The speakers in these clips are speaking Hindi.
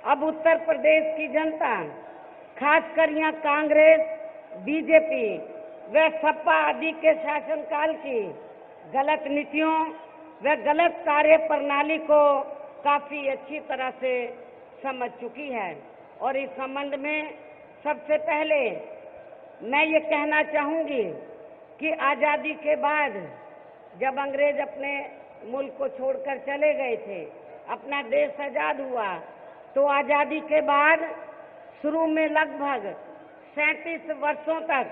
अब उत्तर प्रदेश की जनता, खासकर यहाँ कांग्रेस, बीजेपी व सपा आदि के शासनकाल की गलत नीतियों व गलत कार्य प्रणाली को काफी अच्छी तरह से समझ चुकी है। और इस संबंध में सबसे पहले मैं ये कहना चाहूंगी कि आजादी के बाद जब अंग्रेज अपने मुल्क को छोड़कर चले गए थे, अपना देश आजाद हुआ, तो आजादी के बाद शुरू में लगभग 37 वर्षों तक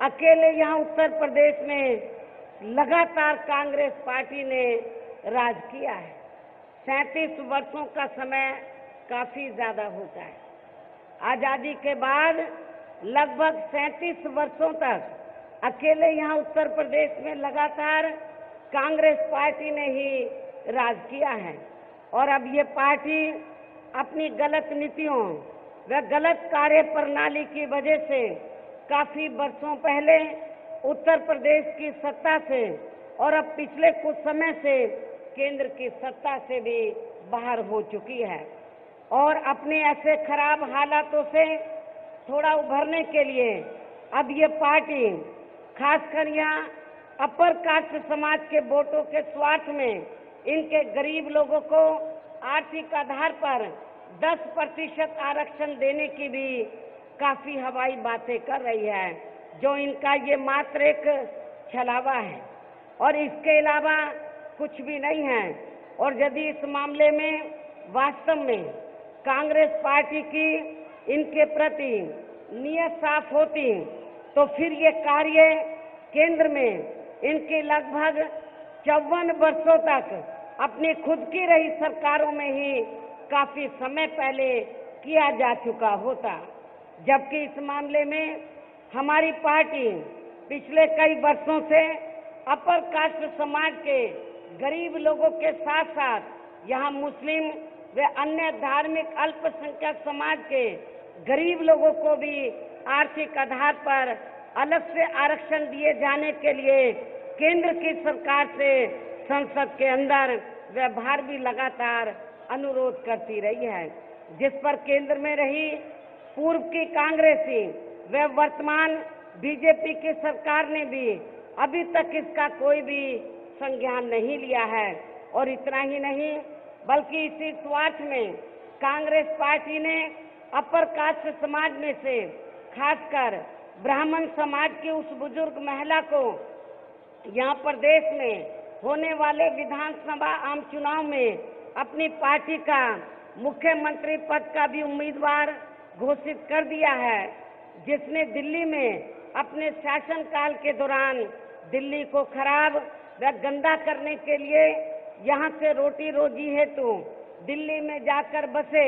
अकेले यहाँ उत्तर प्रदेश में लगातार कांग्रेस पार्टी ने राज किया है। 37 वर्षों का समय काफी ज्यादा होता है। आजादी के बाद लगभग 37 वर्षों तक अकेले यहाँ उत्तर प्रदेश में लगातार कांग्रेस पार्टी ने ही राज किया है। और अब ये पार्टी अपनी गलत नीतियों व गलत कार्य प्रणाली की वजह से काफी वर्षों पहले उत्तर प्रदेश की सत्ता से और अब पिछले कुछ समय से केंद्र की सत्ता से भी बाहर हो चुकी है। और अपने ऐसे खराब हालातों से थोड़ा उभरने के लिए अब ये पार्टी खासकर यहाँ अपर कास्ट समाज के वोटों के स्वार्थ में इनके गरीब लोगों को आर्थिक आधार पर 10% आरक्षण देने की भी काफी हवाई बातें कर रही है, जो इनका ये मात्र एक छलावा है और इसके अलावा कुछ भी नहीं है। और यदि इस मामले में वास्तव में कांग्रेस पार्टी की इनके प्रति नीयत साफ होती तो फिर ये कार्य केंद्र में इनके लगभग 54 वर्षों तक अपनी खुद की रही सरकारों में ही काफी समय पहले किया जा चुका होता। जबकि इस मामले में हमारी पार्टी पिछले कई वर्षों से अपर कास्ट समाज के गरीब लोगों के साथ साथ यहाँ मुस्लिम व अन्य धार्मिक अल्पसंख्यक समाज के गरीब लोगों को भी आर्थिक आधार पर अलग से आरक्षण दिए जाने के लिए केंद्र की सरकार से संसद के अंदर व बाहर भी लगातार अनुरोध करती रही है, जिस पर केंद्र में रही पूर्व की कांग्रेसी व वर्तमान बीजेपी की सरकार ने भी अभी तक इसका कोई भी संज्ञान नहीं लिया है। और इतना ही नहीं बल्कि इसी स्वार्थ में कांग्रेस पार्टी ने अपर कास्ट समाज में से खासकर ब्राह्मण समाज की उस बुजुर्ग महिला को यहाँ प्रदेश में होने वाले विधानसभा आम चुनाव में अपनी पार्टी का मुख्यमंत्री पद का भी उम्मीदवार घोषित कर दिया है, जिसने दिल्ली में अपने शासनकाल के दौरान दिल्ली को खराब व गंदा करने के लिए यहाँ से रोटी रोजी हेतु दिल्ली में जाकर बसे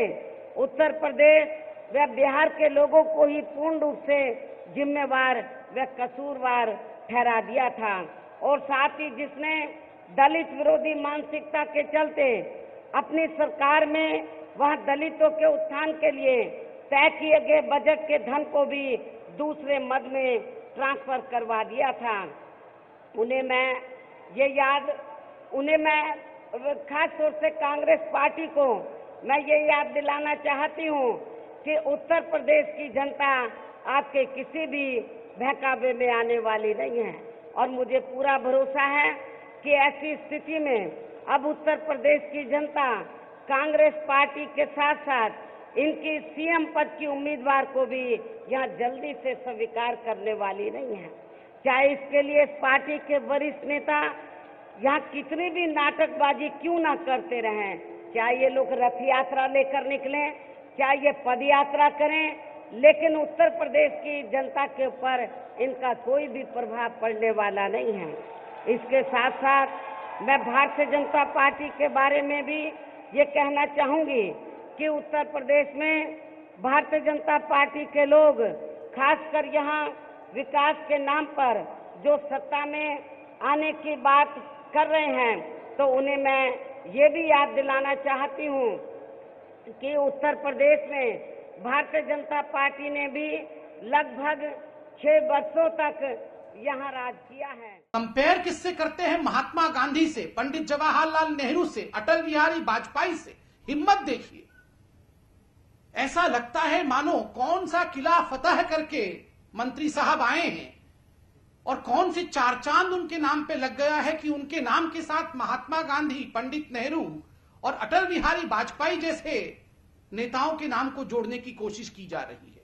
उत्तर प्रदेश व बिहार के लोगों को ही पूर्ण रूप से जिम्मेवार व कसूरवार ठहरा दिया था। और साथ ही जिसने दलित विरोधी मानसिकता के चलते अपनी सरकार में वह दलितों के उत्थान के लिए तय किए गए बजट के धन को भी दूसरे मद में ट्रांसफर करवा दिया था। उन्हें मैं खास तौर से कांग्रेस पार्टी को मैं ये याद दिलाना चाहती हूँ कि उत्तर प्रदेश की जनता आपके किसी भी बहकावे में आने वाली नहीं है। और मुझे पूरा भरोसा है कि ऐसी स्थिति में अब उत्तर प्रदेश की जनता कांग्रेस पार्टी के साथ साथ इनकी सीएम पद की उम्मीदवार को भी यहाँ जल्दी से स्वीकार करने वाली नहीं है। चाहे इसके लिए इस पार्टी के वरिष्ठ नेता यहाँ कितनी भी नाटकबाजी क्यों ना करते रहें, चाहे ये लोग रथ यात्रा लेकर निकलें, चाहे ये पद यात्रा करें, लेकिन उत्तर प्रदेश की जनता के ऊपर इनका कोई भी प्रभाव पड़ने वाला नहीं है। इसके साथ साथ मैं भारतीय जनता पार्टी के बारे में भी ये कहना चाहूंगी कि उत्तर प्रदेश में भारतीय जनता पार्टी के लोग खासकर यहाँ विकास के नाम पर जो सत्ता में आने की बात कर रहे हैं, तो उन्हें मैं ये भी याद दिलाना चाहती हूँ कि उत्तर प्रदेश में भारतीय जनता पार्टी ने भी लगभग 6 वर्षों तक यहाँ राज किया है। कंपेयर किससे करते हैं? महात्मा गांधी से, पंडित जवाहरलाल नेहरू से, अटल बिहारी वाजपेयी से। हिम्मत देखिए। ऐसा लगता है मानो कौन सा किला फतह करके मंत्री साहब आए हैं और कौन से चार चांद उनके नाम पे लग गया है कि उनके नाम के साथ महात्मा गांधी, पंडित नेहरू और अटल बिहारी वाजपेयी जैसे नेताओं के नाम को जोड़ने की कोशिश की जा रही है।